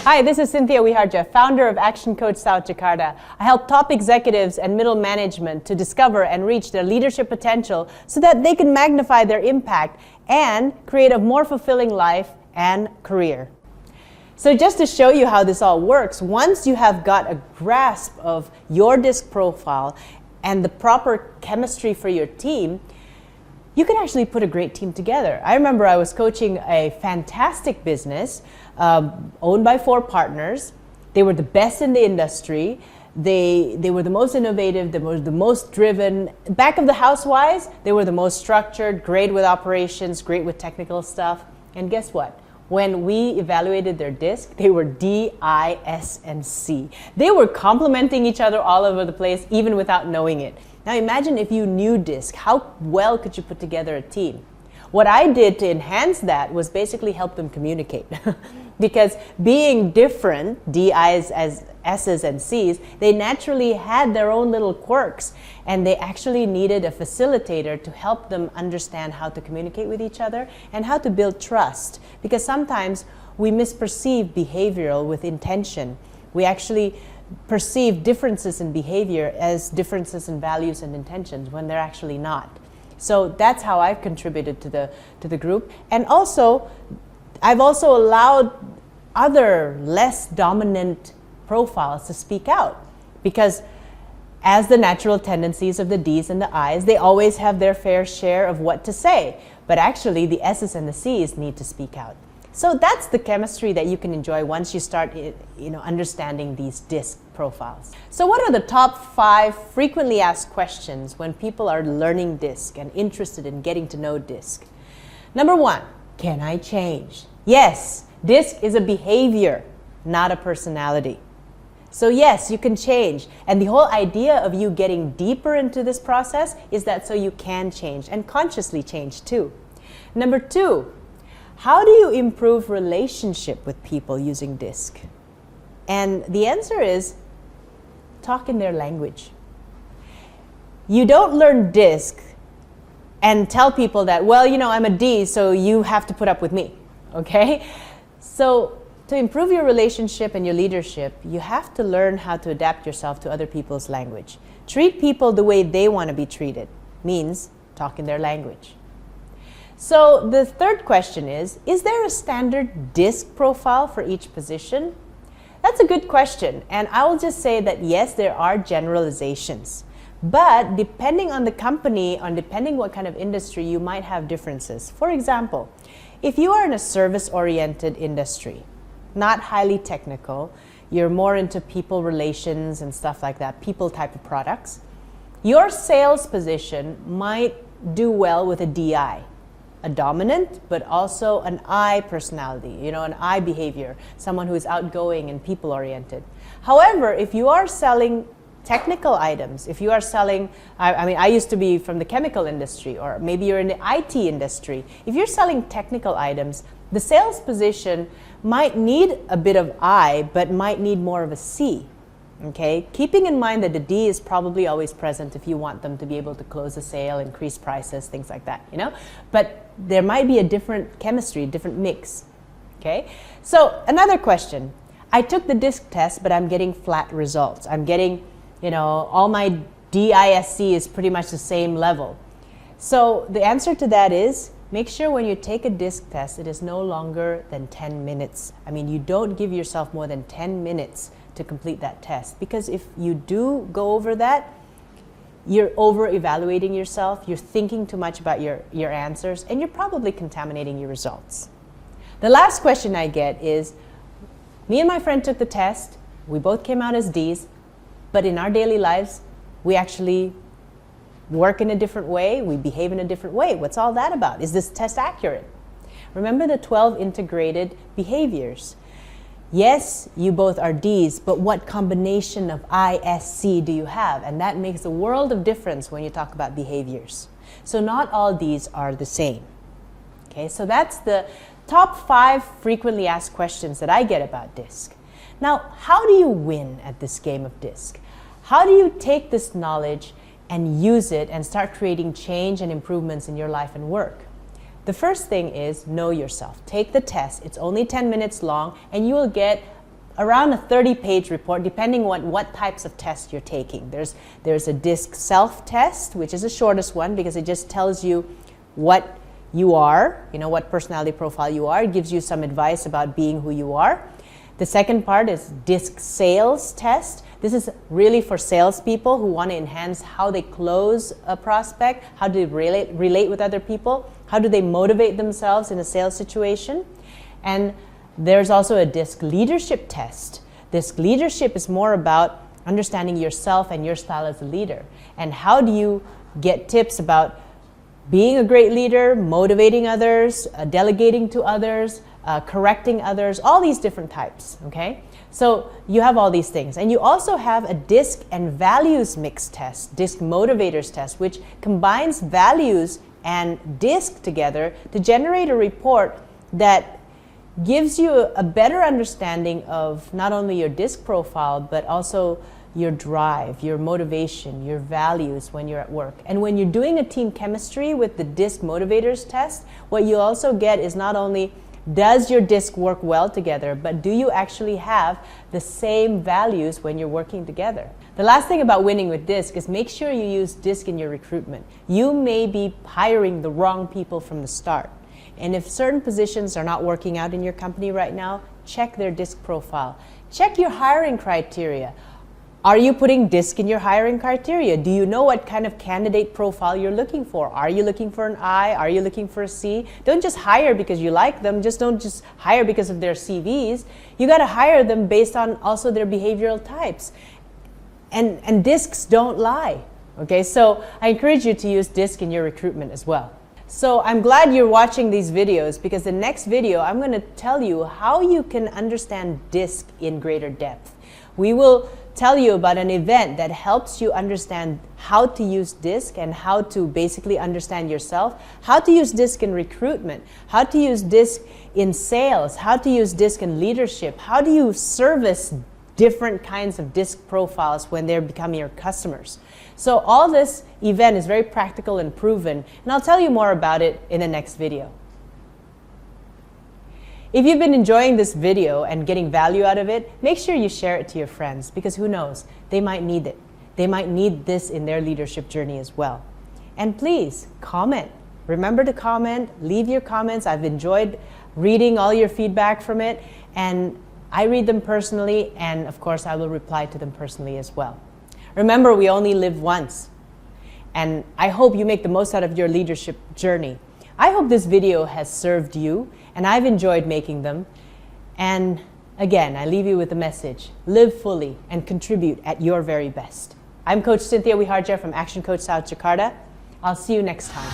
Hi, this is Cynthia Wiharja, founder of ActionCOACH South Jakarta. I help top executives and middle management to discover and reach their leadership potential so that they can magnify their impact and create a more fulfilling life and career. So just to show you how this all works, once you have got a grasp of your DISC profile and the proper chemistry for your team, you can actually put a great team together. I remember I was coaching a fantastic business owned by 4 partners. They were the best in the industry. They were the most innovative, they were the most driven. Back of the house wise, they were the most structured, great with operations, great with technical stuff. And guess what? When we evaluated their DISC, they were D, I, S, and C. They were complementing each other all over the place, even without knowing it. Now imagine if you knew DISC, how well could you put together a team? What I did to enhance that was basically help them communicate. Because being different, DIs as S's and C's, they naturally had their own little quirks, and they actually needed a facilitator to help them understand how to communicate with each other and how to build trust. Because sometimes we misperceive behavioral with intention. We actually perceive differences in behavior as differences in values and intentions when they're actually not. So that's how I've contributed to the group. And also, I've also allowed other less dominant profiles to speak out, because as the natural tendencies of the D's and the I's, they always have their fair share of what to say, but actually the S's and the C's need to speak out. So that's the chemistry that you can enjoy once you start understanding these DISC profiles. So what are the top 5 frequently asked questions when people are learning DISC and interested in getting to know DISC? Number 1, can I change? Yes, DISC is a behavior, not a personality. So yes, you can change. And the whole idea of you getting deeper into this process is that so you can change and consciously change too. Number 2, how do you improve relationship with people using DISC? And the answer is talk in their language. You don't learn DISC and tell people that, well, I'm a D, so you have to put up with me, okay? So to improve your relationship and your leadership, you have to learn how to adapt yourself to other people's language. Treat people the way they want to be treated, means talk in their language. So the third question is there a standard DISC profile for each position? That's a good question, and I will just say that yes, there are generalizations. But depending on the company, depending what kind of industry, you might have differences. For example, if you are in a service-oriented industry, not highly technical, you're more into people relations and stuff like that, people type of products, your sales position might do well with a DI, a dominant, but also an I personality, an I behavior, someone who is outgoing and people-oriented. However, if you are selling technical items, if you are selling, I used to be from the chemical industry, or maybe you're in the IT industry. If you're selling technical items, the sales position might need a bit of I, but might need more of a C. Okay, keeping in mind that the D is probably always present if you want them to be able to close a sale, increase prices, things like that, But there might be a different chemistry, different mix. Okay, so another question. I took the DISC test, but I'm getting flat results. I'm getting, all my DISC is pretty much the same level. So the answer to that is, make sure when you take a DISC test, it is no longer than 10 minutes. You don't give yourself more than 10 minutes to complete that test, because if you do go over that, you're over evaluating yourself, you're thinking too much about your answers, and you're probably contaminating your results. The last question I get is, me and my friend took the test, we both came out as Ds, but in our daily lives, we actually work in a different way, we behave in a different way. What's all that about? Is this test accurate? Remember the 12 integrated behaviors. Yes, you both are Ds, but what combination of I, S, C do you have? And that makes a world of difference when you talk about behaviors. So not all Ds are the same. Okay, so that's the top 5 frequently asked questions that I get about DISC. Now, how do you win at this game of DISC? How do you take this knowledge and use it and start creating change and improvements in your life and work? The first thing is know yourself. Take the test. It's only 10 minutes long, and you will get around a 30-page report, depending on what types of tests you're taking. There's a DISC self-test, which is the shortest one because it just tells you what you are, what personality profile you are. It gives you some advice about being who you are. The second part is DISC sales test. This is really for salespeople who want to enhance how they close a prospect, how do they relate with other people, how do they motivate themselves in a sales situation. And there's also a DISC leadership test. DISC leadership is more about understanding yourself and your style as a leader. And how do you get tips about being a great leader, motivating others, delegating to others, correcting others, all these different types, okay? So you have all these things. And you also have a DISC and values mix test, DISC motivators test, which combines values and DISC together to generate a report that gives you a better understanding of not only your DISC profile, but also your drive, your motivation, your values when you're at work. And when you're doing a team chemistry with the DISC motivators test, what you also get is not only does your DISC work well together, but do you actually have the same values when you're working together? The last thing about winning with DISC is make sure you use DISC in your recruitment. You may be hiring the wrong people from the start. And if certain positions are not working out in your company right now, check their DISC profile. Check your hiring criteria. Are you putting DISC in your hiring criteria? Do you know what kind of candidate profile you're looking for? Are you looking for an I? Are you looking for a C? Don't just hire because you like them. Don't just hire because of their CVs. You got to hire them based on also their behavioral types. And DISCs don't lie. Okay, so I encourage you to use DISC in your recruitment as well. So I'm glad you're watching these videos because the next video I'm going to tell you how you can understand DISC in greater depth. We will tell you about an event that helps you understand how to use DISC and how to basically understand yourself, how to use DISC in recruitment, how to use DISC in sales, how to use DISC in leadership, how do you service different kinds of DISC profiles when they're becoming your customers. So all this event is very practical and proven, and I'll tell you more about it in the next video. If you've been enjoying this video and getting value out of it, make sure you share it to your friends because who knows, they might need it. They might need this in their leadership journey as well. And please, comment. Remember to comment, leave your comments. I've enjoyed reading all your feedback from it, and I read them personally, and of course I will reply to them personally as well. Remember, we only live once, and I hope you make the most out of your leadership journey. I hope this video has served you, and I've enjoyed making them. And again, I leave you with a message. Live fully and contribute at your very best. I'm Coach Cynthia Wiharja from ActionCOACH South Jakarta. I'll see you next time.